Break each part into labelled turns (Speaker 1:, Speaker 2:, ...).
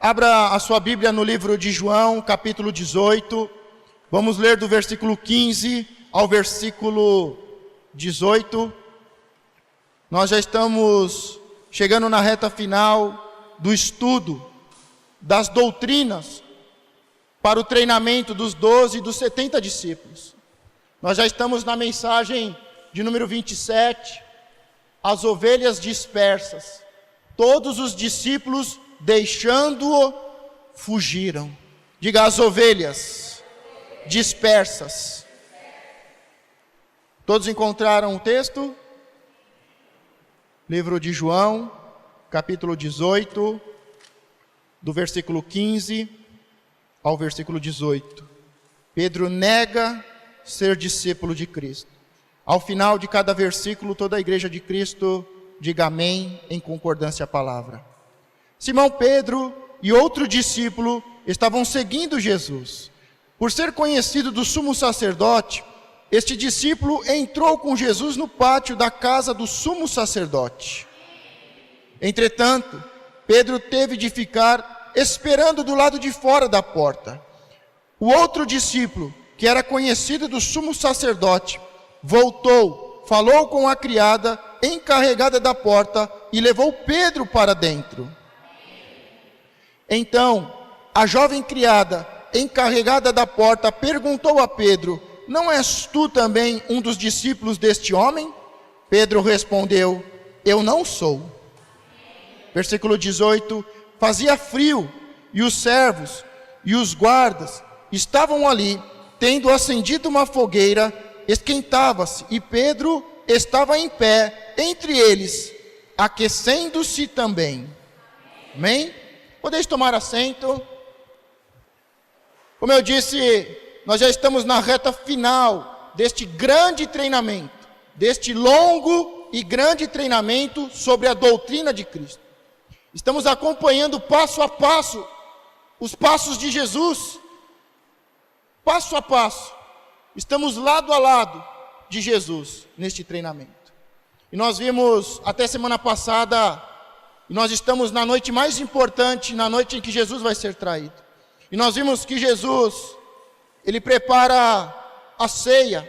Speaker 1: Abra a sua Bíblia no livro de João, capítulo 18. Vamos ler do versículo 15 ao versículo 18. Nós já estamos chegando na reta final do estudo das doutrinas para o treinamento dos 12 e dos 70 discípulos. Nós já estamos na mensagem de número 27, as ovelhas dispersas. Todos os discípulos, deixando-o, fugiram. Diga: as ovelhas dispersas. Todos encontraram o texto? Livro de João, capítulo 18, do versículo 15 ao versículo 18. Pedro nega ser discípulo de Cristo. Ao final de cada versículo, toda a igreja de Cristo diga amém em concordância à palavra. Simão Pedro e outro discípulo estavam seguindo Jesus. Por ser conhecido do sumo sacerdote, este discípulo entrou com Jesus no pátio da casa do sumo sacerdote. Entretanto, Pedro teve de ficar esperando do lado de fora da porta. O outro discípulo, que era conhecido do sumo sacerdote, voltou, falou com a criada encarregada da porta e levou Pedro para dentro. Então, a jovem criada encarregada da porta perguntou a Pedro: não és tu também um dos discípulos deste homem? Pedro respondeu: eu não sou. Versículo 18, fazia frio e os servos e os guardas estavam ali, tendo acendido uma fogueira, esquentava-se, e Pedro estava em pé entre eles, aquecendo-se também. Amém? Podeis tomar assento. Como eu disse, nós já estamos na reta final deste grande treinamento, deste longo e grande treinamento sobre a doutrina de Cristo. Estamos acompanhando passo a passo os passos de Jesus, passo a passo. Estamos lado a lado de Jesus neste treinamento. E nós vimos até semana passada, e nós estamos na noite mais importante, na noite em que Jesus vai ser traído. E nós vimos que Jesus, ele prepara a ceia,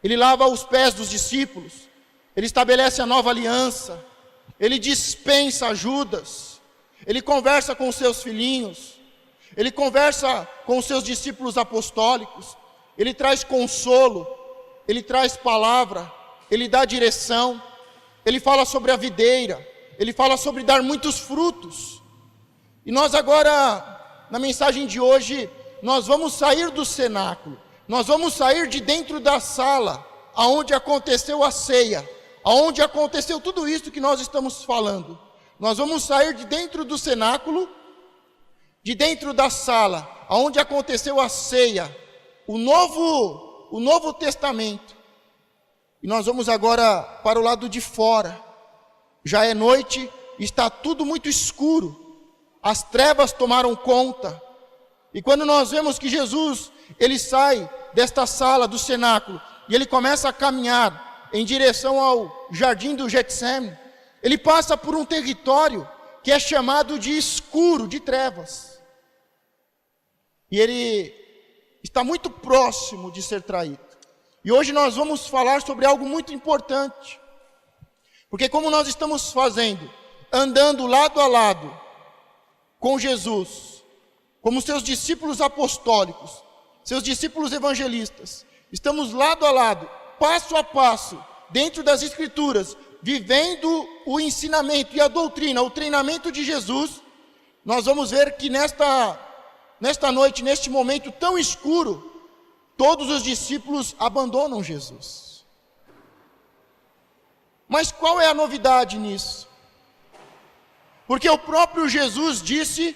Speaker 1: ele lava os pés dos discípulos, ele estabelece a nova aliança, ele dispensa Judas, ele conversa com os seus filhinhos, ele conversa com os seus discípulos apostólicos, ele traz consolo, ele traz palavra, ele dá direção, ele fala sobre a videira, ele fala sobre dar muitos frutos. E nós agora, na mensagem de hoje, nós vamos sair do cenáculo, nós vamos sair de dentro da sala, aonde aconteceu a ceia, aonde aconteceu tudo isso que nós estamos falando. Nós vamos sair de dentro do cenáculo, de dentro da sala, aonde aconteceu a ceia, o Novo Testamento. E nós vamos agora para o lado de fora. Já é noite, está tudo muito escuro, as trevas tomaram conta. E quando nós vemos que Jesus, ele sai desta sala do cenáculo, e ele começa a caminhar em direção ao jardim do Getsêmani, ele passa por um território que é chamado de escuro, de trevas. E ele está muito próximo de ser traído. E hoje nós vamos falar sobre algo muito importante. Porque como nós estamos fazendo, andando lado a lado com Jesus, como seus discípulos apostólicos, seus discípulos evangelistas, estamos lado a lado, passo a passo, dentro das Escrituras, vivendo o ensinamento e a doutrina, o treinamento de Jesus, nós vamos ver que nesta noite, neste momento tão escuro, todos os discípulos abandonam Jesus. Mas qual é a novidade nisso? Porque o próprio Jesus disse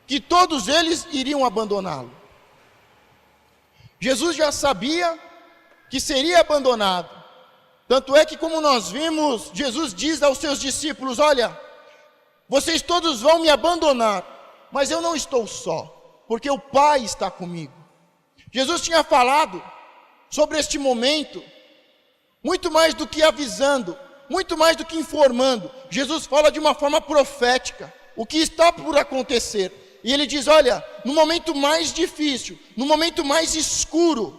Speaker 1: que todos eles iriam abandoná-lo. Jesus já sabia que seria abandonado. Tanto é que, como nós vimos, Jesus diz aos seus discípulos: olha, vocês todos vão me abandonar, mas eu não estou só, porque o Pai está comigo. Jesus tinha falado sobre este momento, muito mais do que avisando, muito mais do que informando. Jesus fala de uma forma profética. o que está por acontecer. E ele diz: olha, no momento mais difícil, no momento mais escuro,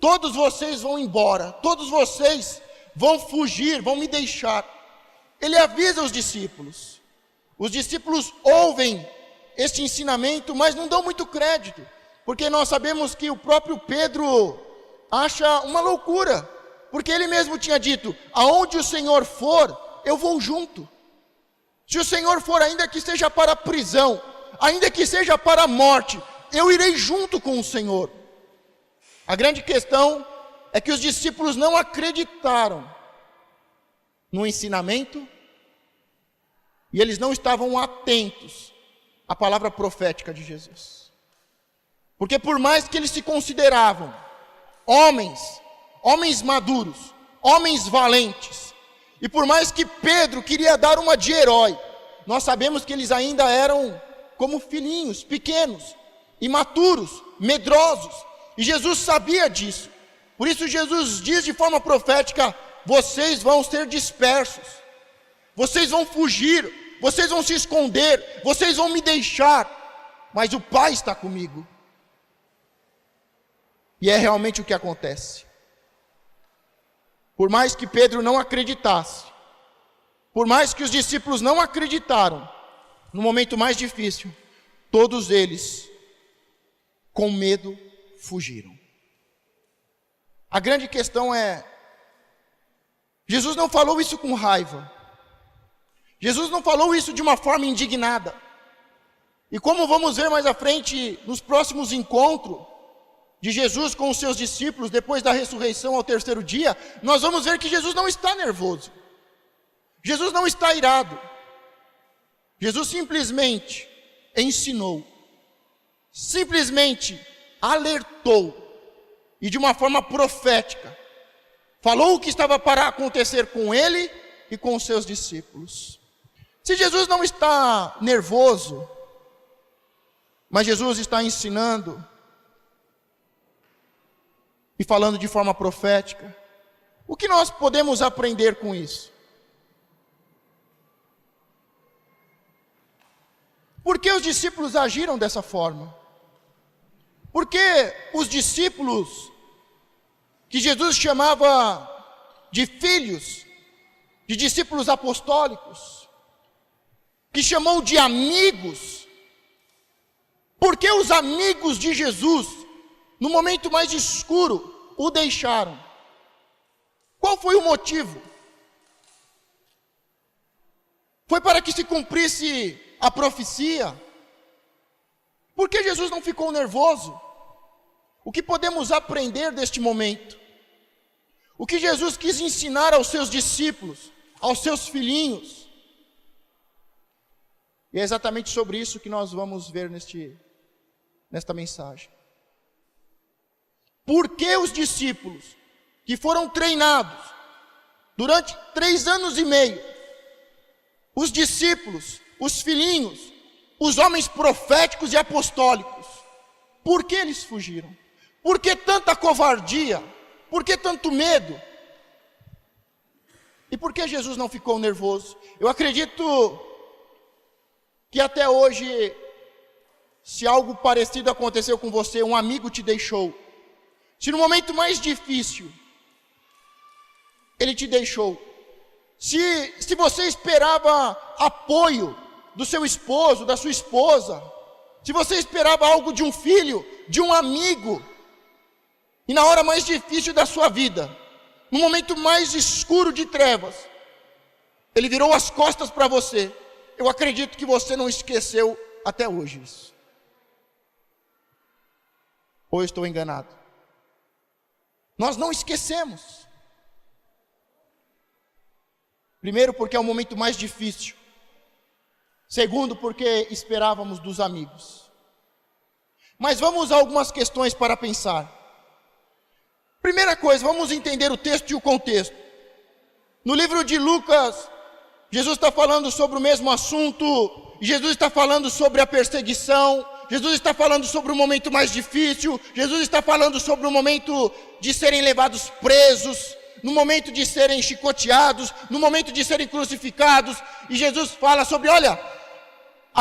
Speaker 1: todos vocês vão embora, todos vocês vão fugir, vão me deixar. Ele avisa os discípulos ouvem este ensinamento, mas não dão muito crédito, porque nós sabemos que o próprio Pedro acha uma loucura, porque ele mesmo tinha dito: aonde o Senhor for, eu vou junto. Se o Senhor for, ainda que seja para a prisão, ainda que seja para a morte, eu irei junto com o Senhor. A grande questão é que os discípulos não acreditaram no ensinamento e eles não estavam atentos à palavra profética de Jesus. Porque por mais que eles se consideravam homens maduros, homens valentes, e por mais que Pedro queria dar uma de herói, nós sabemos que eles ainda eram como filhinhos, pequenos, imaturos, medrosos, e Jesus sabia disso. Por isso Jesus diz de forma profética: vocês vão ser dispersos, vocês vão fugir, vocês vão se esconder, vocês vão me deixar, mas o Pai está comigo. E é realmente o que acontece. Por mais que Pedro não acreditasse, por mais que os discípulos não acreditaram, no momento mais difícil, todos eles, com medo, fugiram. A grande questão é, Jesus não falou isso com raiva, Jesus não falou isso de uma forma indignada. E como vamos ver mais à frente, nos próximos encontros de Jesus com os seus discípulos, depois da ressurreição ao terceiro dia, nós vamos ver que Jesus não está nervoso, Jesus não está irado, Jesus simplesmente ensinou, simplesmente alertou, e de uma forma profética, falou o que estava para acontecer com ele e com os seus discípulos. Se Jesus não está nervoso, mas Jesus está ensinando e falando de forma profética, o que nós podemos aprender com isso? Por que os discípulos agiram dessa forma? Por que os discípulos, que Jesus chamava de filhos, de discípulos apostólicos, que chamou de amigos, por que os amigos de Jesus, no momento mais escuro, o deixaram? Qual foi o motivo? Foi para que se cumprisse a profecia? Por que Jesus não ficou nervoso? O que podemos aprender deste momento? O que Jesus quis ensinar aos seus discípulos, aos seus filhinhos? E é exatamente sobre isso que nós vamos ver nesta mensagem. Por que os discípulos, que foram treinados durante 3 anos e meio, os discípulos, os filhinhos, os homens proféticos e apostólicos, por que eles fugiram? Por que tanta covardia? Por que tanto medo? E por que Jesus não ficou nervoso? Eu acredito que até hoje, se algo parecido aconteceu com você, um amigo te deixou, se no momento mais difícil, ele te deixou, se você esperava apoio do seu esposo, da sua esposa, se você esperava algo de um filho, de um amigo, e na hora mais difícil da sua vida, no momento mais escuro de trevas, ele virou as costas para você, eu acredito que você não esqueceu até hoje isso. Ou eu estou enganado? Nós não esquecemos. Primeiro, porque é o momento mais difícil. Segundo, porque esperávamos dos amigos. Mas vamos a algumas questões para pensar. Primeira coisa, vamos entender o texto e o contexto. No livro de Lucas, Jesus está falando sobre o mesmo assunto. Jesus está falando sobre a perseguição. Jesus está falando sobre o momento mais difícil. Jesus está falando sobre o momento de serem levados presos, no momento de serem chicoteados, no momento de serem crucificados. E Jesus fala sobre, olha,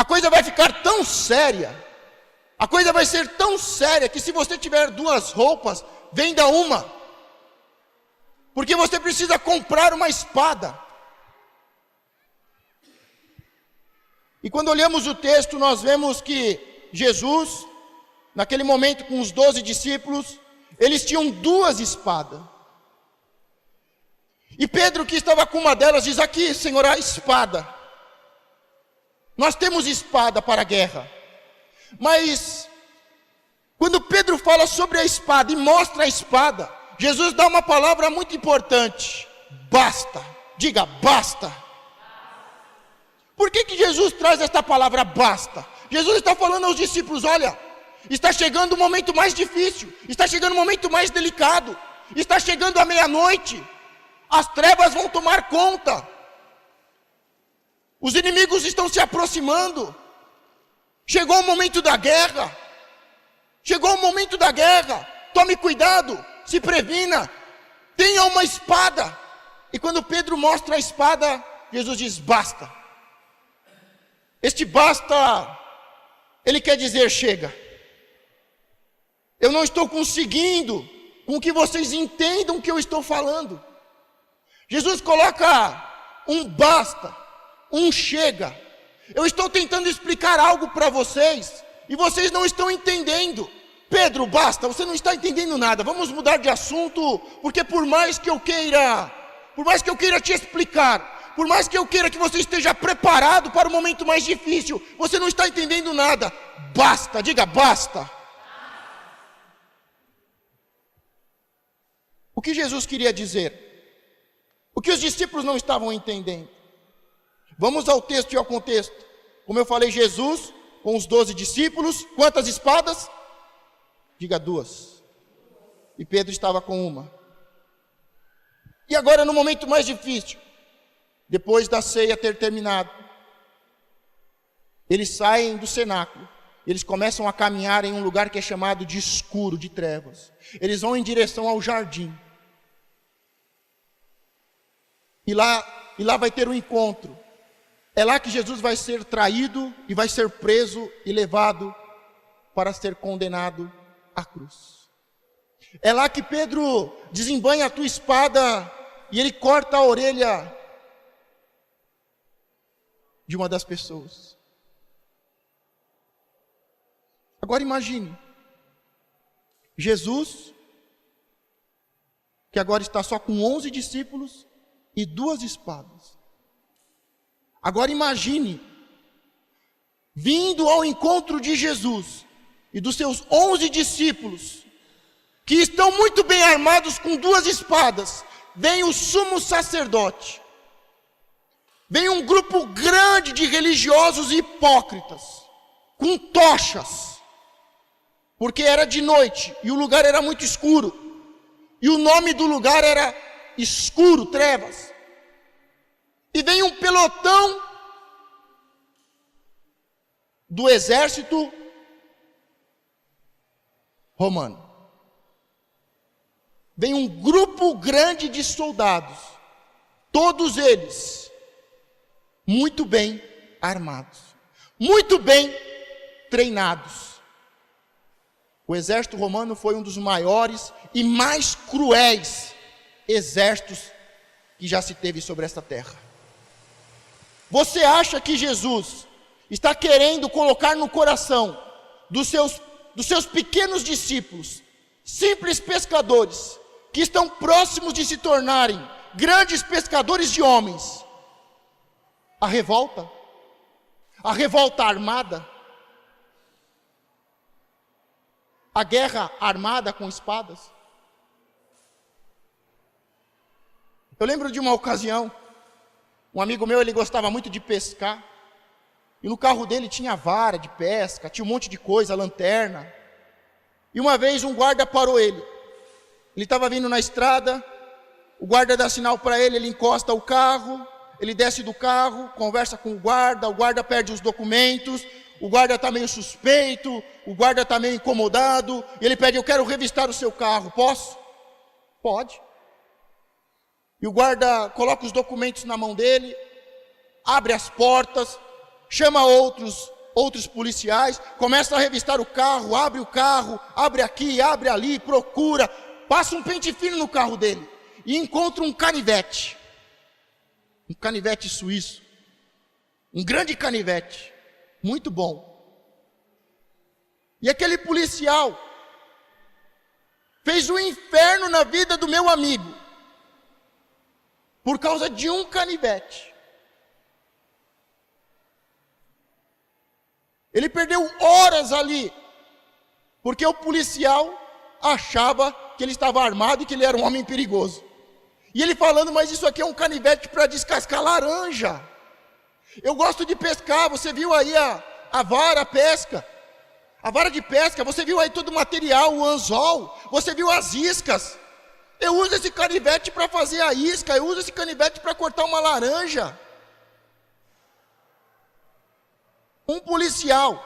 Speaker 1: a coisa vai ficar tão séria, a coisa vai ser tão séria, que se você tiver 2 roupas, venda uma, porque você precisa comprar uma espada. E quando olhamos o texto, nós vemos que Jesus, naquele momento com os 12 discípulos, eles tinham 2 espadas. E Pedro, que estava com uma delas, diz: aqui, Senhor, a espada. Nós temos espada para a guerra. Mas, quando Pedro fala sobre a espada e mostra a espada, Jesus dá uma palavra muito importante: basta. Diga, basta. Por que Jesus traz esta palavra basta? Jesus está falando aos discípulos: olha, está chegando o momento mais difícil, está chegando o momento mais delicado, está chegando a meia-noite, as trevas vão tomar conta, os inimigos estão se aproximando, chegou o momento da guerra, tome cuidado, se previna, tenha uma espada. E quando Pedro mostra a espada, Jesus diz: basta. Este basta, ele quer dizer: chega, eu não estou conseguindo com que vocês entendam o que eu estou falando. Jesus coloca um basta, um chega. Eu estou tentando explicar algo para vocês, e vocês não estão entendendo. Pedro, basta, você não está entendendo nada, vamos mudar de assunto, porque por mais que eu queira te explicar, por mais que eu queira que você esteja preparado para o momento mais difícil, você não está entendendo nada. Basta, diga basta. O que Jesus queria dizer? O que os discípulos não estavam entendendo? Vamos ao texto e ao contexto. Como eu falei, Jesus com os 12 discípulos, quantas espadas? Diga 2. E Pedro estava com uma. E agora, no momento mais difícil, depois da ceia ter terminado, eles saem do cenáculo, eles começam a caminhar em um lugar que é chamado de escuro, de trevas. Eles vão em direção ao jardim. E lá vai ter um encontro. É lá que Jesus vai ser traído e vai ser preso e levado para ser condenado à cruz. É lá que Pedro desembanha a tua espada e ele corta a orelha de uma das pessoas. Agora imagine, Jesus, que agora está só com 11 discípulos e 2 espadas. Agora imagine, vindo ao encontro de Jesus e dos seus 11 discípulos, que estão muito bem armados com 2 espadas, vem o sumo sacerdote, vem um grupo grande de religiosos hipócritas, com tochas, porque era de noite e o lugar era muito escuro, e o nome do lugar era escuro, trevas. E vem um pelotão do exército romano. Vem um grupo grande de soldados, todos eles muito bem armados, muito bem treinados. O exército romano foi um dos maiores e mais cruéis exércitos que já se teve sobre esta terra. Você acha que Jesus está querendo colocar no coração dos seus pequenos discípulos, simples pescadores, que estão próximos de se tornarem grandes pescadores de homens, a revolta armada, a guerra armada com espadas? Eu lembro de uma ocasião, um amigo meu, ele gostava muito de pescar, e no carro dele tinha vara de pesca, tinha um monte de coisa, lanterna, e uma vez um guarda parou ele estava vindo na estrada, o guarda dá sinal para ele, ele encosta o carro, ele desce do carro, conversa com o guarda perde os documentos, o guarda está meio suspeito, o guarda está meio incomodado, e ele pede: eu quero revistar o seu carro, posso? Pode. E o guarda coloca os documentos na mão dele, abre as portas, chama outros policiais, começa a revistar o carro, abre aqui, abre ali, procura, passa um pente fino no carro dele e encontra um canivete suíço, um grande canivete, muito bom. E aquele policial fez um inferno na vida do meu amigo, por causa de um canivete. Ele perdeu horas ali, porque o policial achava que ele estava armado e que ele era um homem perigoso. E ele falando, mas isso aqui é um canivete para descascar laranja. Eu gosto de pescar, você viu aí a vara, a pesca. A vara de pesca, você viu aí todo o material, o anzol, você viu as iscas. Eu uso esse canivete para fazer a isca, eu uso esse canivete para cortar uma laranja. Um policial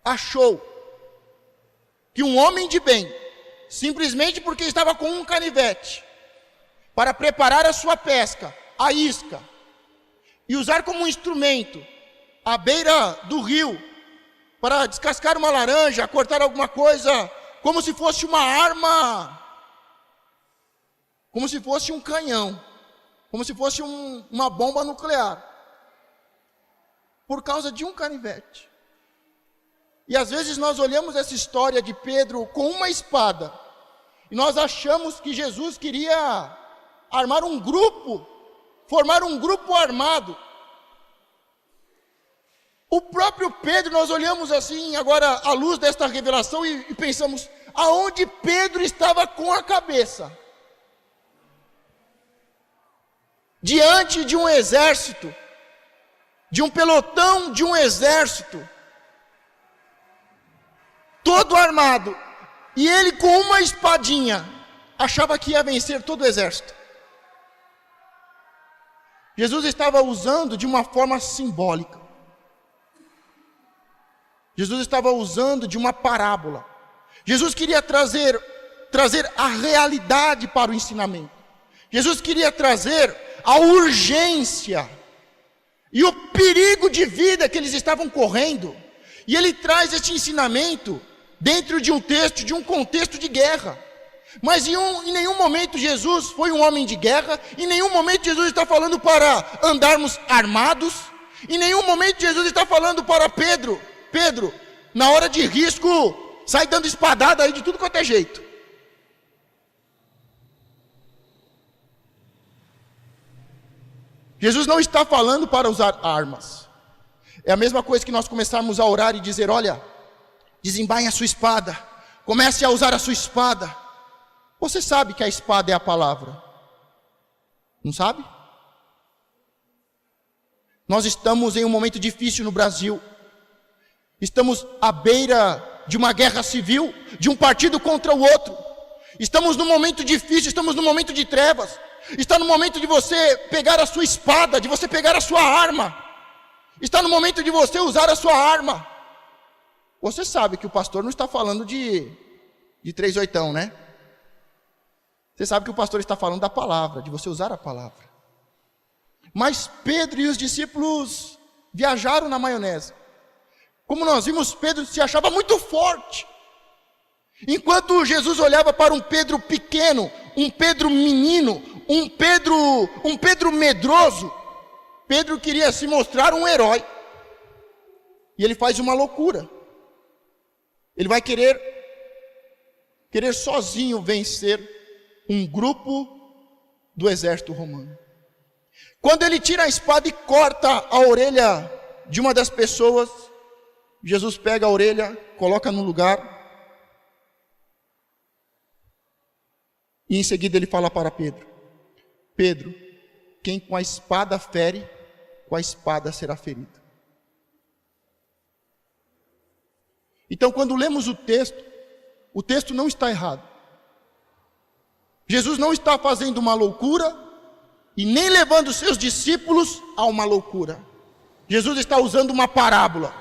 Speaker 1: achou que um homem de bem, simplesmente porque estava com um canivete, para preparar a sua pesca, a isca, e usar como instrumento à beira do rio, para descascar uma laranja, cortar alguma coisa, como se fosse uma arma, como se fosse um canhão, como se fosse uma bomba nuclear, por causa de um canivete. E às vezes nós olhamos essa história de Pedro com uma espada, e nós achamos que Jesus queria armar um grupo, formar um grupo armado. O próprio Pedro, nós olhamos assim, agora à luz desta revelação e pensamos, aonde Pedro estava com a cabeça? Diante de um exército, de um pelotão de um exército, todo armado, e ele com uma espadinha, achava que ia vencer todo o exército. Jesus estava usando de uma forma simbólica. Jesus estava usando de uma parábola. Jesus queria trazer a realidade para o ensinamento. Jesus queria trazer a urgência e o perigo de vida que eles estavam correndo. E ele traz este ensinamento dentro de um texto, de um contexto de guerra. Mas em nenhum momento Jesus foi um homem de guerra, em nenhum momento Jesus está falando para andarmos armados, em nenhum momento Jesus está falando para Pedro, na hora de risco, sai dando espadada aí de tudo quanto é jeito. Jesus não está falando para usar armas. É a mesma coisa que nós começarmos a orar e dizer, olha, desembainhe a sua espada, comece a usar a sua espada. Você sabe que a espada é a palavra, não sabe? Nós estamos em um momento difícil no Brasil. Estamos à beira de uma guerra civil, de um partido contra o outro. Estamos num momento difícil, estamos num momento de trevas. Está no momento de você pegar a sua espada, de você pegar a sua arma. Está no momento de você usar a sua arma. Você sabe que o pastor não está falando de 3/8, né? Você sabe que o pastor está falando da palavra, de você usar a palavra. Mas Pedro e os discípulos viajaram na maionese. Como nós vimos, Pedro se achava muito forte. Enquanto Jesus olhava para um Pedro pequeno, um Pedro menino, um Pedro medroso, Pedro queria se mostrar um herói. E ele faz uma loucura. Ele vai querer sozinho vencer um grupo do exército romano. Quando ele tira a espada e corta a orelha de uma das pessoas, Jesus pega a orelha, coloca no lugar, e em seguida ele fala para Pedro: Pedro, quem com a espada fere, com a espada será ferido. Então, quando lemos o texto não está errado. Jesus não está fazendo uma loucura e nem levando seus discípulos a uma loucura. Jesus está usando uma parábola.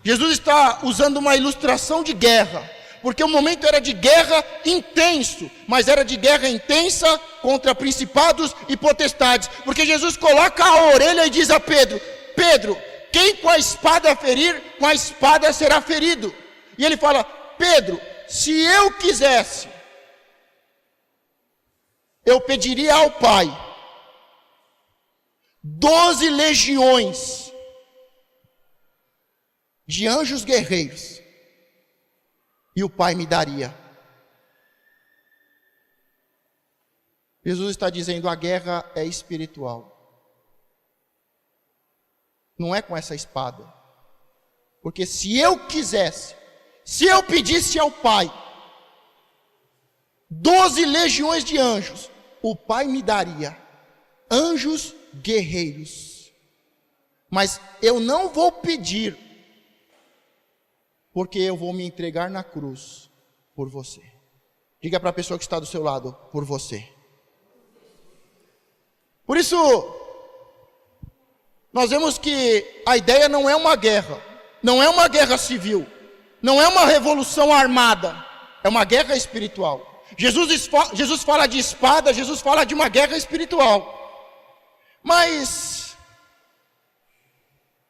Speaker 1: Jesus está usando uma ilustração de guerra, porque o momento era de guerra intenso, mas era de guerra intensa contra principados e potestades, porque Jesus coloca a orelha e diz a Pedro: Pedro, quem com a espada ferir, com a espada será ferido. E ele fala: Pedro, se eu quisesse, eu pediria ao Pai 12 legiões de anjos guerreiros, e o Pai me daria. Jesus está dizendo: a guerra é espiritual. Não é com essa espada. Porque se eu quisesse, se eu pedisse ao Pai 12 legiões de anjos, o Pai me daria anjos guerreiros. Mas eu não vou pedir, porque eu vou me entregar na cruz por você. Diga para a pessoa que está do seu lado: por você. Por isso, nós vemos que a ideia não é uma guerra, não é uma guerra civil, não é uma revolução armada, é uma guerra espiritual. Jesus fala de espada, Jesus fala de uma guerra espiritual. Mas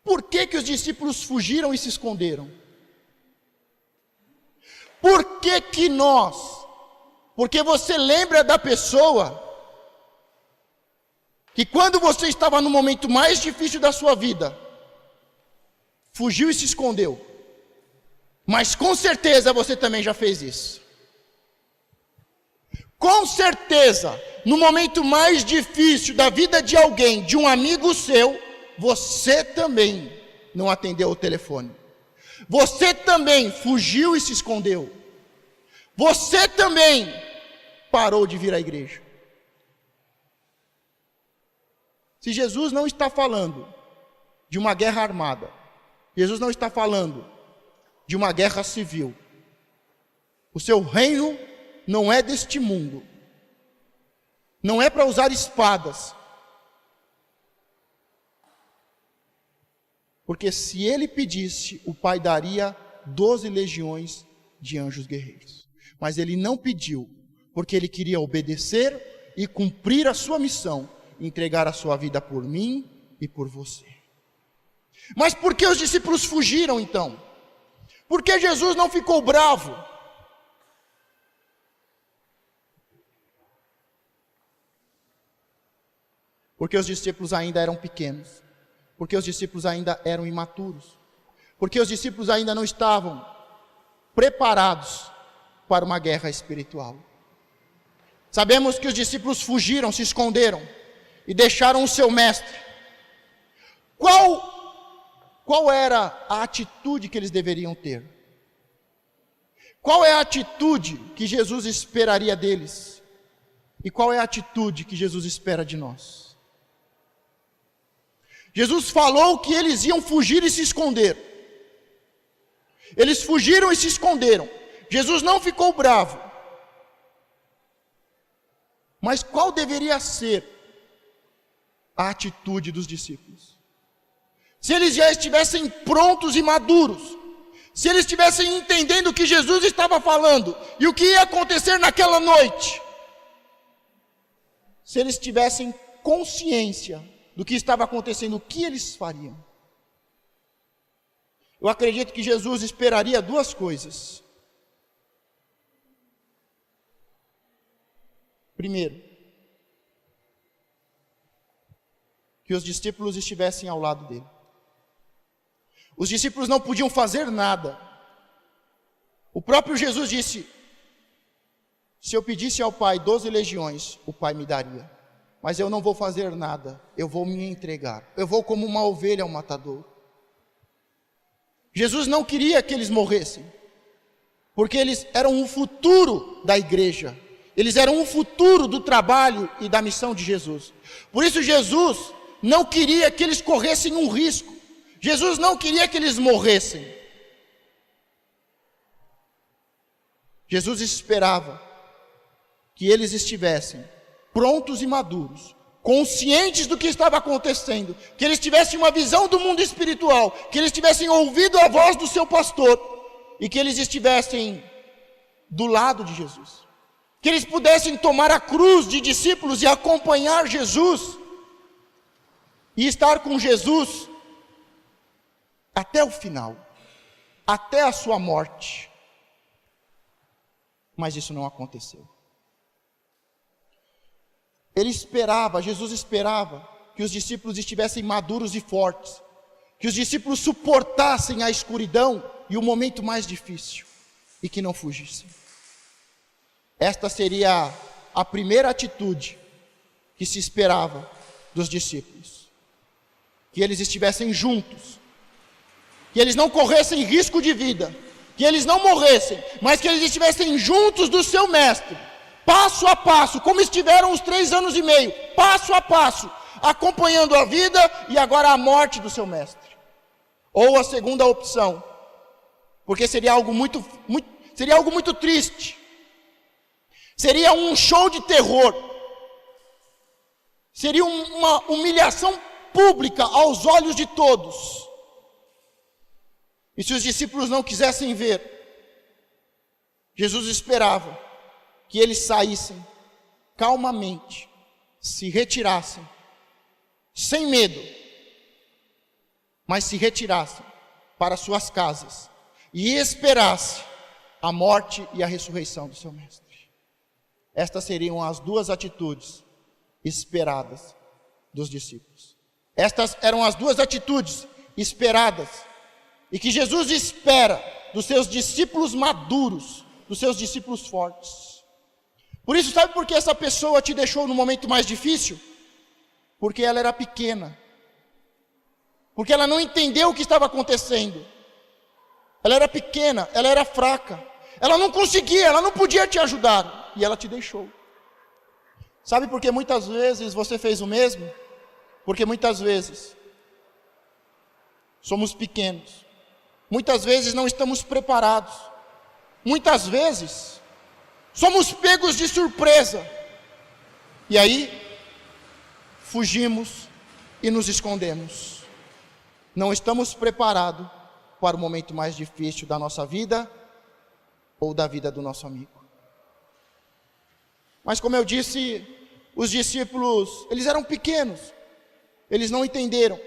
Speaker 1: por que os discípulos fugiram e se esconderam? Por que nós? Porque você lembra da pessoa que quando você estava no momento mais difícil da sua vida, fugiu e se escondeu. Mas com certeza você também já fez isso. Com certeza, no momento mais difícil da vida de alguém, de um amigo seu, você também não atendeu o telefone. Você também fugiu e se escondeu. Você também parou de vir à igreja. Se Jesus não está falando de uma guerra armada, Jesus não está falando de uma guerra civil, o seu reino não é deste mundo, não é para usar espadas, porque se ele pedisse, o Pai daria 12 legiões de anjos guerreiros, mas ele não pediu, porque ele queria obedecer e cumprir a sua missão, entregar a sua vida por mim e por você. Mas por que os discípulos fugiram então? Por que Jesus não ficou bravo? Porque os discípulos ainda eram pequenos, porque os discípulos ainda eram imaturos, porque os discípulos ainda não estavam preparados para uma guerra espiritual. Sabemos que os discípulos fugiram, se esconderam e deixaram o seu mestre. Qual era a atitude que eles deveriam ter? Qual é a atitude que Jesus esperaria deles? E qual é a atitude que Jesus espera de nós? Jesus falou que eles iam fugir e se esconder. Eles fugiram e se esconderam. Jesus não ficou bravo. Mas qual deveria ser a atitude dos discípulos? Se eles já estivessem prontos e maduros, se eles estivessem entendendo o que Jesus estava falando e o que ia acontecer naquela noite, se eles tivessem consciência do que estava acontecendo, o que eles fariam? Eu acredito que Jesus esperaria duas coisas. Primeiro, que os discípulos estivessem ao lado dele. Os discípulos não podiam fazer nada. O próprio Jesus disse: se eu pedisse ao Pai 12 legiões, o Pai me daria. Mas eu não vou fazer nada, eu vou me entregar. Eu vou como uma ovelha ao matador. Jesus não queria que eles morressem, porque eles eram o futuro da igreja. Eles eram o futuro do trabalho e da missão de Jesus. Por isso Jesus não queria que eles corressem um risco. Jesus não queria que eles morressem. Jesus esperava que eles estivessem prontos e maduros, conscientes do que estava acontecendo, que eles tivessem uma visão do mundo espiritual, que eles tivessem ouvido a voz do seu pastor, e que eles estivessem do lado de Jesus, que eles pudessem tomar a cruz de discípulos e acompanhar Jesus, e estar com Jesus até o final, até a sua morte. Mas isso não aconteceu. Jesus esperava que os discípulos estivessem maduros e fortes, que os discípulos suportassem a escuridão e o momento mais difícil, e que não fugissem. Esta seria a primeira atitude que se esperava dos discípulos, que eles estivessem juntos, que eles não corressem risco de vida, que eles não morressem, mas que eles estivessem juntos do seu mestre, passo a passo, como estiveram os 3 anos e meio, passo a passo, acompanhando a vida e agora a morte do seu mestre. Ou a segunda opção, porque seria algo muito triste, seria um show de terror, seria uma humilhação pública aos olhos de todos. E se os discípulos não quisessem ver, Jesus esperava que eles saíssem calmamente, se retirassem, sem medo, mas se retirassem para suas casas e esperassem a morte e a ressurreição do seu mestre. Estas seriam as 2 atitudes esperadas dos discípulos. Estas eram as 2 atitudes esperadas e que Jesus espera dos seus discípulos maduros, dos seus discípulos fortes. Por isso, sabe por que essa pessoa te deixou no momento mais difícil? Porque ela era pequena. Porque ela não entendeu o que estava acontecendo. Ela era pequena, ela era fraca. Ela não conseguia, ela não podia te ajudar. E ela te deixou. Sabe por que muitas vezes você fez o mesmo? Porque muitas vezes somos pequenos. Muitas vezes não estamos preparados. Muitas vezes somos pegos de surpresa. E aí fugimos e nos escondemos. Não estamos preparados para o momento mais difícil da nossa vida ou da vida do nosso amigo. Mas como eu disse, os discípulos, eles eram pequenos, eles não entenderam,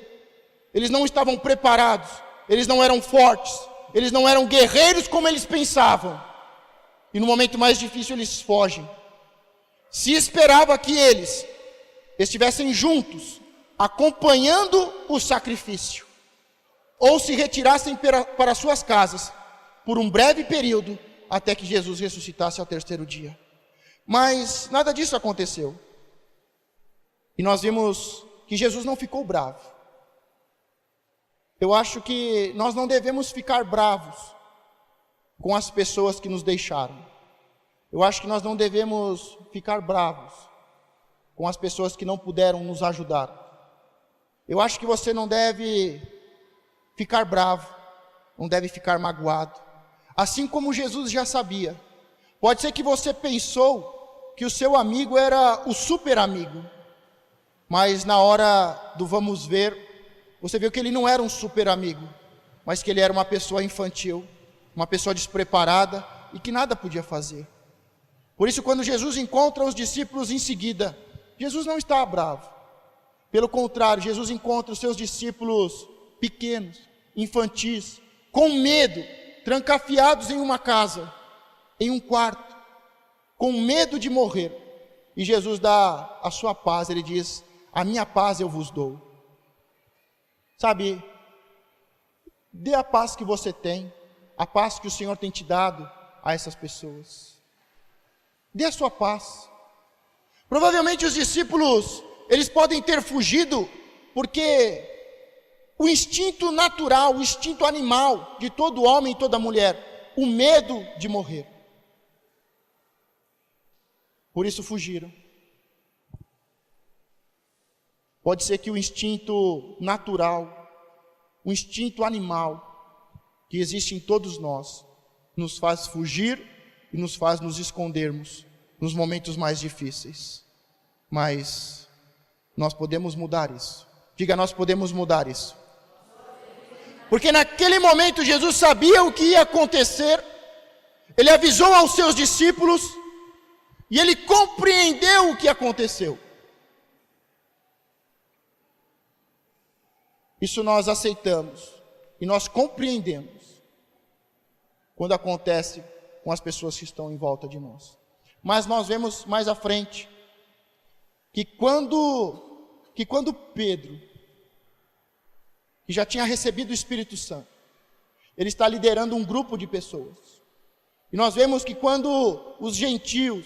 Speaker 1: eles não estavam preparados, eles não eram fortes, eles não eram guerreiros como eles pensavam. E no momento mais difícil eles fogem. Se esperava que eles estivessem juntos, acompanhando o sacrifício, ou se retirassem para suas casas, por um breve período, até que Jesus ressuscitasse ao 3º dia. Mas nada disso aconteceu. E nós vimos que Jesus não ficou bravo. Eu acho que nós não devemos ficar bravos com as pessoas que nos deixaram. Eu acho que nós não devemos ficar bravos com as pessoas que não puderam nos ajudar. Eu acho que você não deve ficar bravo, não deve ficar magoado. Assim como Jesus já sabia. Pode ser que você pensou que o seu amigo era o super amigo, mas na hora do vamos ver, você viu que ele não era um super amigo, mas que ele era uma pessoa infantil, uma pessoa despreparada e que nada podia fazer. Por isso, quando Jesus encontra os discípulos em seguida, Jesus não está bravo. Pelo contrário, Jesus encontra os seus discípulos pequenos, infantis, com medo, trancafiados em uma casa, em um quarto, com medo de morrer. E Jesus dá a sua paz, ele diz: a minha paz eu vos dou. Sabe, dê a paz que você tem, a paz que o Senhor tem te dado a essas pessoas. Dê a sua paz. Provavelmente os discípulos, eles podem ter fugido, porque o instinto natural, o instinto animal de todo homem e toda mulher, o medo de morrer. Por isso fugiram. Pode ser que o instinto natural, o instinto animal que existe em todos nós, nos faz fugir e nos faz nos escondermos nos momentos mais difíceis. Mas nós podemos mudar isso. Diga, nós podemos mudar isso. Porque naquele momento Jesus sabia o que ia acontecer, ele avisou aos seus discípulos e ele compreendeu o que aconteceu. Isso nós aceitamos e nós compreendemos quando acontece com as pessoas que estão em volta de nós. Mas nós vemos mais à frente que quando Pedro, que já tinha recebido o Espírito Santo, ele está liderando um grupo de pessoas. E nós vemos que quando os gentios,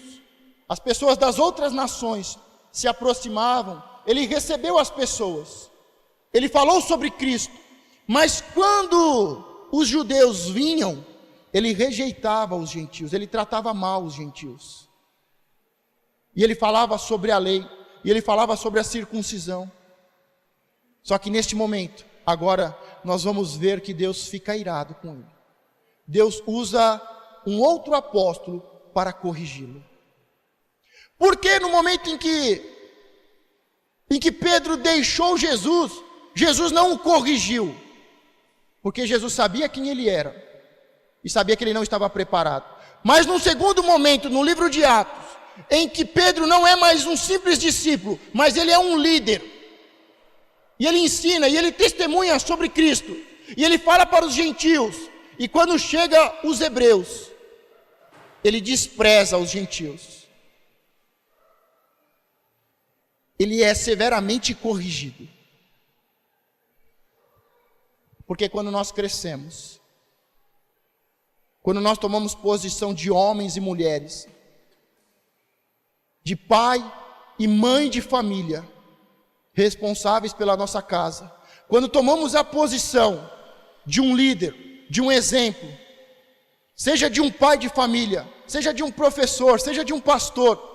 Speaker 1: as pessoas das outras nações se aproximavam, ele recebeu as pessoas, ele falou sobre Cristo, mas quando os judeus vinham, ele rejeitava os gentios, ele tratava mal os gentios. E ele falava sobre a lei, e ele falava sobre a circuncisão. Só que neste momento, agora, nós vamos ver que Deus fica irado com ele. Deus usa um outro apóstolo para corrigi-lo. Porque no momento em que Pedro deixou Jesus, Jesus não o corrigiu. Porque Jesus sabia quem ele era. E sabia que ele não estava preparado. Mas num segundo momento, no livro de Atos, em que Pedro não é mais um simples discípulo, mas ele é um líder. E ele ensina, e ele testemunha sobre Cristo. E ele fala para os gentios. E quando chega os hebreus, ele despreza os gentios. Ele é severamente corrigido. Porque quando nós crescemos, quando nós tomamos posição de homens e mulheres, de pai e mãe de família, responsáveis pela nossa casa, quando tomamos a posição de um líder, de um exemplo, seja de um pai de família, seja de um professor, seja de um pastor,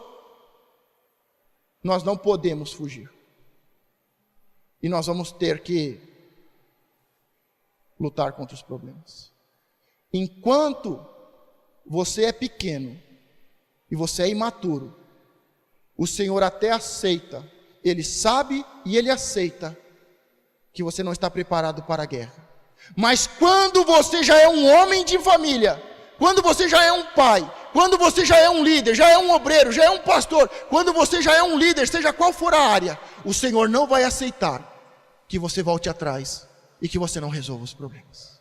Speaker 1: nós não podemos fugir. E nós vamos ter que lutar contra os problemas. Enquanto você é pequeno e você é imaturo, o Senhor até aceita, Ele sabe e Ele aceita que você não está preparado para a guerra. Mas quando você já é um homem de família, quando você já é um pai, quando você já é um líder, já é um obreiro, já é um pastor, quando você já é um líder, seja qual for a área, o Senhor não vai aceitar que você volte atrás e que você não resolva os problemas.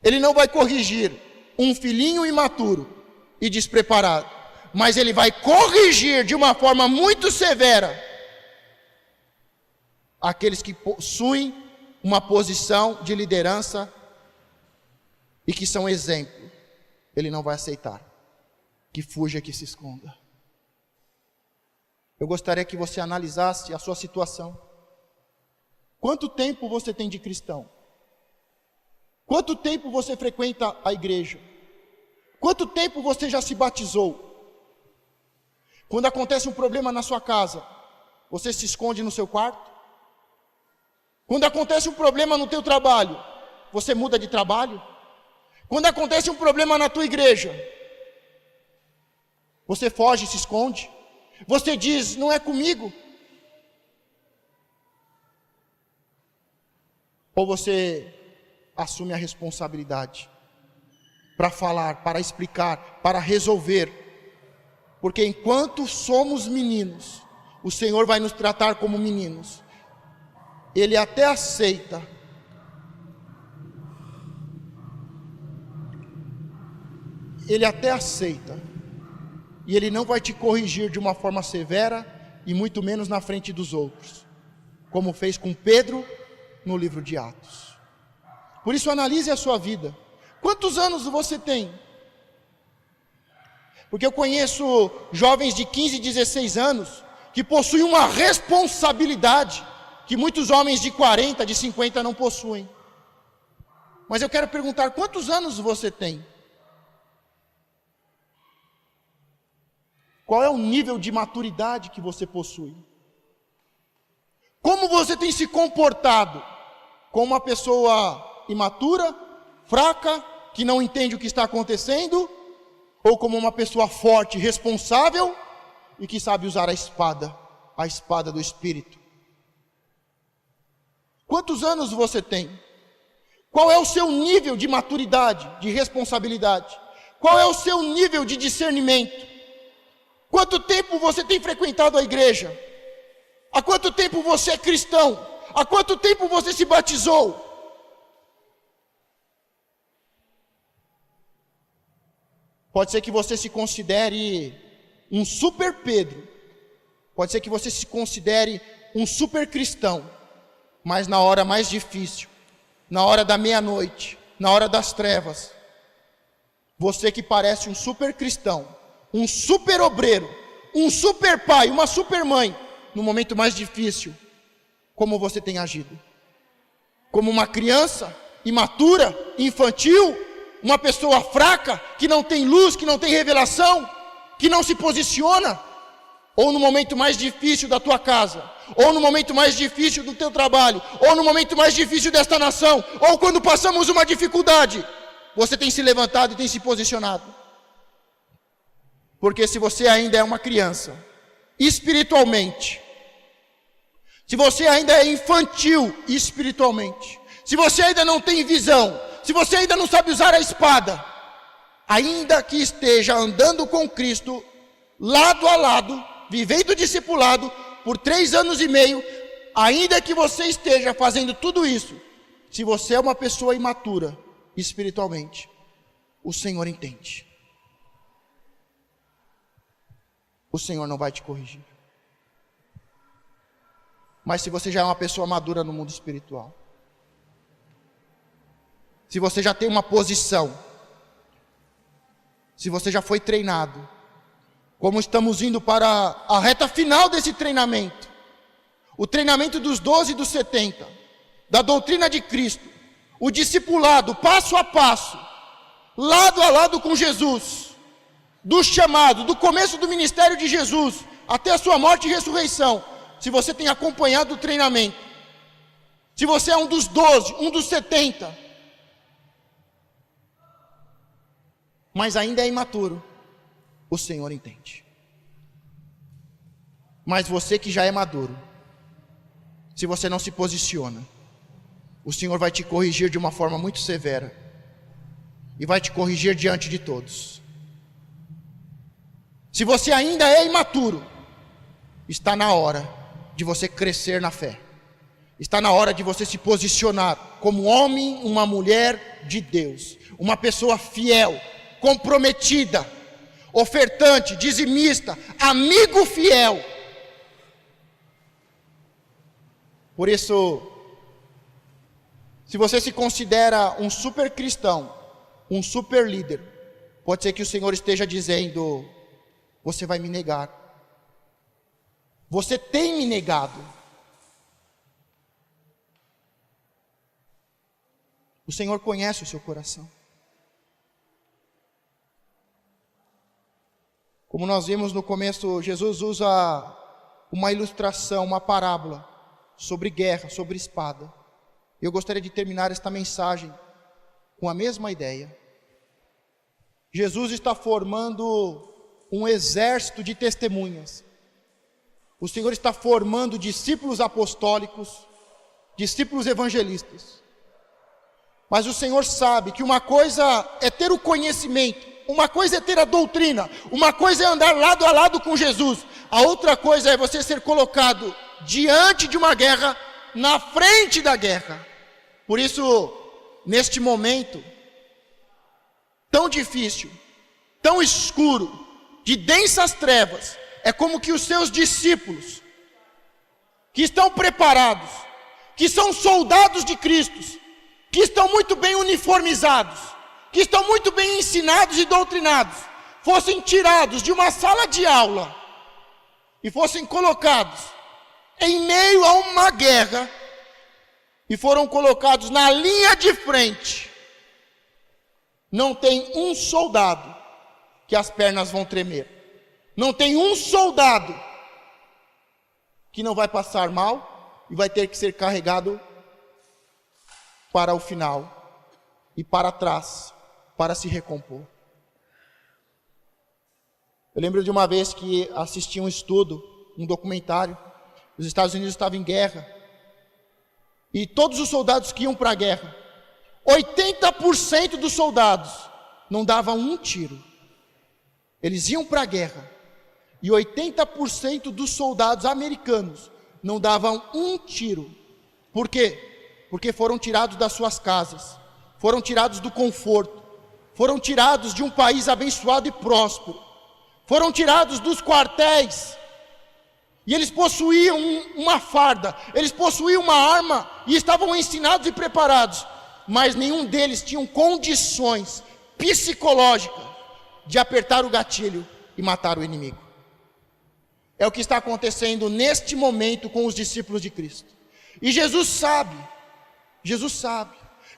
Speaker 1: Ele não vai corrigir um filhinho imaturo e despreparado, mas Ele vai corrigir de uma forma muito severa aqueles que possuem uma posição de liderança e que são exemplo. Ele não vai aceitar que fuja, que se esconda. Eu gostaria que você analisasse a sua situação. Quanto tempo você tem de cristão? Quanto tempo você frequenta a igreja? Quanto tempo você já se batizou? Quando acontece um problema na sua casa, você se esconde no seu quarto? Quando acontece um problema no teu trabalho, você muda de trabalho? Quando acontece um problema na tua igreja, você foge e se esconde? Você diz, não é comigo? Ou você assume a responsabilidade para falar, para explicar, para resolver? Porque enquanto somos meninos, o Senhor vai nos tratar como meninos. Ele até aceita e Ele não vai te corrigir de uma forma severa e muito menos na frente dos outros, como fez com Pedro no livro de Atos. Por isso analise a sua vida. Quantos anos você tem? Porque eu conheço jovens de 15, 16 anos que possuem uma responsabilidade que muitos homens de 40, de 50 não possuem. Mas eu quero perguntar, quantos anos você tem? Qual é o nível de maturidade que você possui? Como você tem se comportado? Como uma pessoa imatura, fraca, que não entende o que está acontecendo? Ou como uma pessoa forte, responsável e que sabe usar a espada do Espírito? Quantos anos você tem? Qual é o seu nível de maturidade, de responsabilidade? Qual é o seu nível de discernimento? Quanto tempo você tem frequentado a igreja? Há quanto tempo você é cristão? Há quanto tempo você se batizou? Pode ser que você se considere um super Pedro. Pode ser que você se considere um super cristão. Mas na hora mais difícil, na hora da meia-noite, na hora das trevas, você que parece um super cristão, um super obreiro, um super pai, uma super mãe, no momento mais difícil, como você tem agido? Como uma criança imatura, infantil, uma pessoa fraca, que não tem luz, que não tem revelação, que não se posiciona? Ou no momento mais difícil da tua casa, ou no momento mais difícil do teu trabalho, ou no momento mais difícil desta nação, ou quando passamos uma dificuldade, você tem se levantado e tem se posicionado? Porque se você ainda é uma criança, espiritualmente, se você ainda é infantil espiritualmente, se você ainda não tem visão, se você ainda não sabe usar a espada, ainda que esteja andando com Cristo, lado a lado, vivendo discipulado por 3 anos e meio, ainda que você esteja fazendo tudo isso, se você é uma pessoa imatura espiritualmente, o Senhor entende. O Senhor não vai te corrigir. Mas se você já é uma pessoa madura no mundo espiritual, se você já tem uma posição, se você já foi treinado, como estamos indo para a reta final desse treinamento, o treinamento dos 12 e dos 70, da doutrina de Cristo, o discipulado, passo a passo, lado a lado com Jesus, do chamado, do começo do ministério de Jesus, até a sua morte e ressurreição. Se você tem acompanhado o treinamento, se você é um dos 12, um dos 70, mas ainda é imaturo, o Senhor entende. Mas você que já é maduro, se você não se posiciona, o Senhor vai te corrigir de uma forma muito severa, e vai te corrigir diante de todos. Se você ainda é imaturo, está na hora de você crescer na fé. Está na hora de você se posicionar como homem, uma mulher de Deus, uma pessoa fiel, comprometida, ofertante, dizimista, amigo fiel. Por isso, se você se considera um super cristão, um super líder, pode ser que o Senhor esteja dizendo: você vai me negar. Você tem me negado. O Senhor conhece o seu coração. Como nós vimos no começo, Jesus usa uma ilustração, uma parábola sobre guerra, sobre espada. Eu gostaria de terminar esta mensagem com a mesma ideia. Jesus está formando um exército de testemunhas. O Senhor está formando discípulos apostólicos, discípulos evangelistas. Mas o Senhor sabe que uma coisa é ter o conhecimento, uma coisa é ter a doutrina, uma coisa é andar lado a lado com Jesus, a outra coisa é você ser colocado diante de uma guerra, na frente da guerra. Por isso, neste momento tão difícil, tão escuro, de densas trevas, é como que os seus discípulos, que estão preparados, que são soldados de Cristo, que estão muito bem uniformizados, que estão muito bem ensinados e doutrinados, fossem tirados de uma sala de aula e fossem colocados em meio a uma guerra e foram colocados na linha de frente. Não tem um soldado que as pernas vão tremer. Não tem um soldado que não vai passar mal e vai ter que ser carregado para o final e para trás, para se recompor. Eu lembro de uma vez que assisti um estudo, um documentário. Os Estados Unidos estavam em guerra e todos os soldados que iam para a guerra, 80% dos soldados não davam um tiro. Eles iam para a guerra e 80% dos soldados americanos não davam um tiro, Por quê? Porque foram tirados das suas casas, foram tirados do conforto, foram tirados de um país abençoado e próspero, foram tirados dos quartéis, e eles possuíam uma farda, eles possuíam uma arma, e estavam ensinados e preparados, mas nenhum deles tinha condições psicológicas de apertar o gatilho e matar o inimigo. É o que está acontecendo neste momento com os discípulos de Cristo. E Jesus sabe.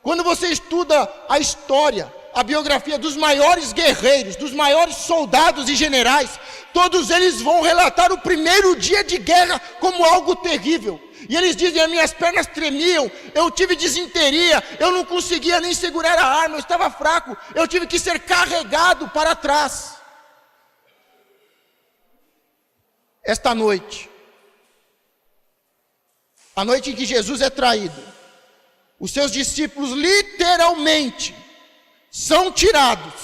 Speaker 1: Quando você estuda a história, a biografia dos maiores guerreiros, dos maiores soldados e generais, todos eles vão relatar o primeiro dia de guerra como algo terrível. E eles dizem: as minhas pernas tremiam, eu tive disenteria, eu não conseguia nem segurar a arma, eu estava fraco, eu tive que ser carregado para trás. Esta noite, a noite em que Jesus é traído, os seus discípulos literalmente são tirados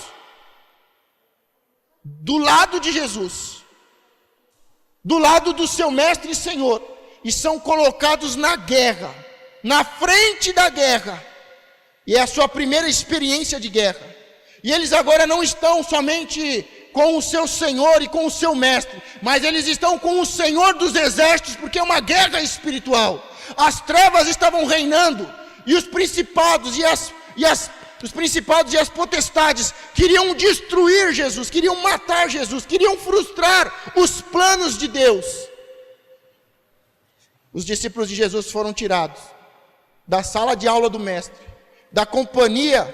Speaker 1: do lado de Jesus, do lado do seu mestre e Senhor, e são colocados na guerra, na frente da guerra, e é a sua primeira experiência de guerra. E eles agora não estão somente com o seu Senhor e com o seu mestre, mas eles estão com o Senhor dos exércitos, porque é uma guerra espiritual. As trevas estavam reinando, e os principados os principados e as potestades queriam destruir Jesus, queriam matar Jesus, queriam frustrar os planos de Deus. Os discípulos de Jesus foram tirados da sala de aula do mestre, da companhia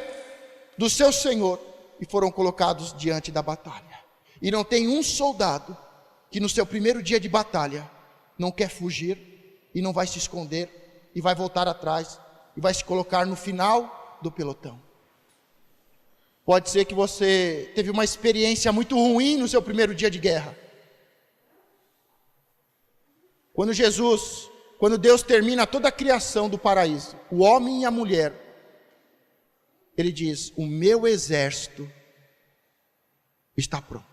Speaker 1: do seu Senhor, e foram colocados diante da batalha. E não tem um soldado que no seu primeiro dia de batalha não quer fugir e não vai se esconder e vai voltar atrás e vai se colocar no final do pelotão. Pode ser que você teve uma experiência muito ruim no seu primeiro dia de guerra. Quando Deus termina toda a criação do paraíso, o homem e a mulher, Ele diz: o meu exército está pronto.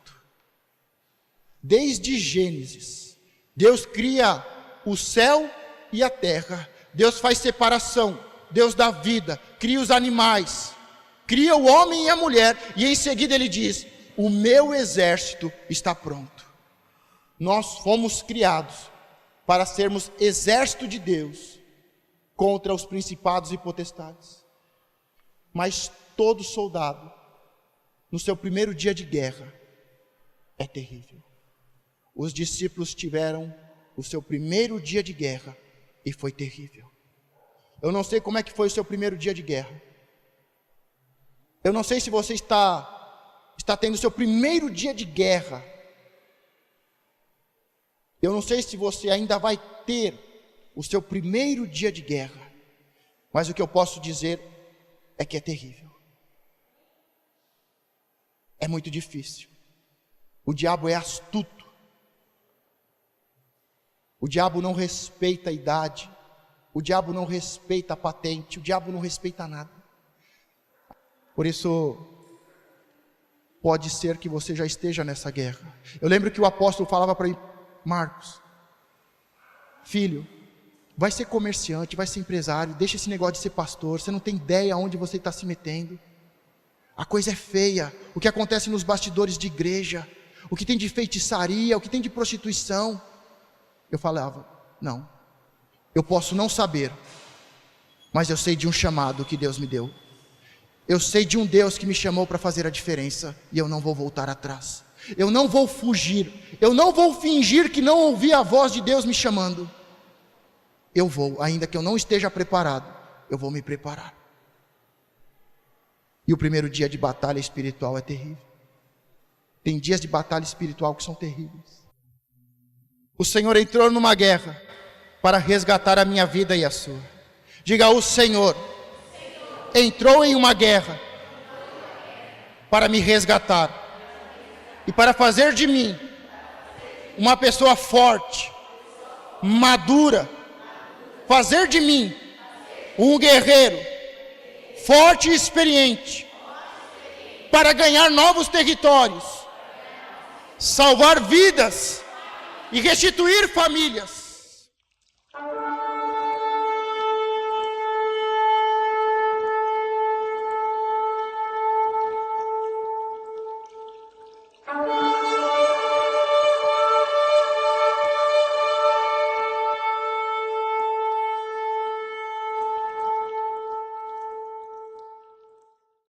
Speaker 1: Desde Gênesis, Deus cria o céu e a terra, Deus faz separação, Deus dá vida, cria os animais, cria o homem e a mulher, e em seguida Ele diz: o meu exército está pronto. Nós fomos criados para sermos exército de Deus contra os principados e potestades. Mas todo soldado, no seu primeiro dia de guerra, é terrível. Os discípulos tiveram o seu primeiro dia de guerra e foi terrível. Eu não sei como é que foi o seu primeiro dia de guerra. Eu não sei se você está tendo o seu primeiro dia de guerra. Eu não sei se você ainda vai ter o seu primeiro dia de guerra. Mas o que eu posso dizer é que é terrível. É muito difícil. O diabo é astuto. O diabo não respeita a idade. O diabo não respeita a patente. O diabo não respeita nada. Por isso, pode ser que você já esteja nessa guerra. Eu lembro que o apóstolo falava para mim: Marcos, filho, vai ser comerciante, vai ser empresário, deixa esse negócio de ser pastor, você não tem ideia aonde você está se metendo. A coisa é feia, o que acontece nos bastidores de igreja, o que tem de feitiçaria, o que tem de prostituição. Eu falava: não, eu posso não saber, mas eu sei de um chamado que Deus me deu. Eu sei de um Deus que me chamou para fazer a diferença, e eu não vou voltar atrás. Eu não vou fugir, eu não vou fingir que não ouvi a voz de Deus me chamando. Eu vou, ainda que eu não esteja preparado, eu vou me preparar. E o primeiro dia de batalha espiritual é terrível. Tem dias de batalha espiritual que são terríveis. O Senhor entrou numa guerra para resgatar a minha vida e a sua. Diga: o Senhor entrou em uma guerra para me resgatar e para fazer de mim uma pessoa forte, madura, fazer de mim um guerreiro forte e experiente para ganhar novos territórios, salvar vidas e restituir famílias.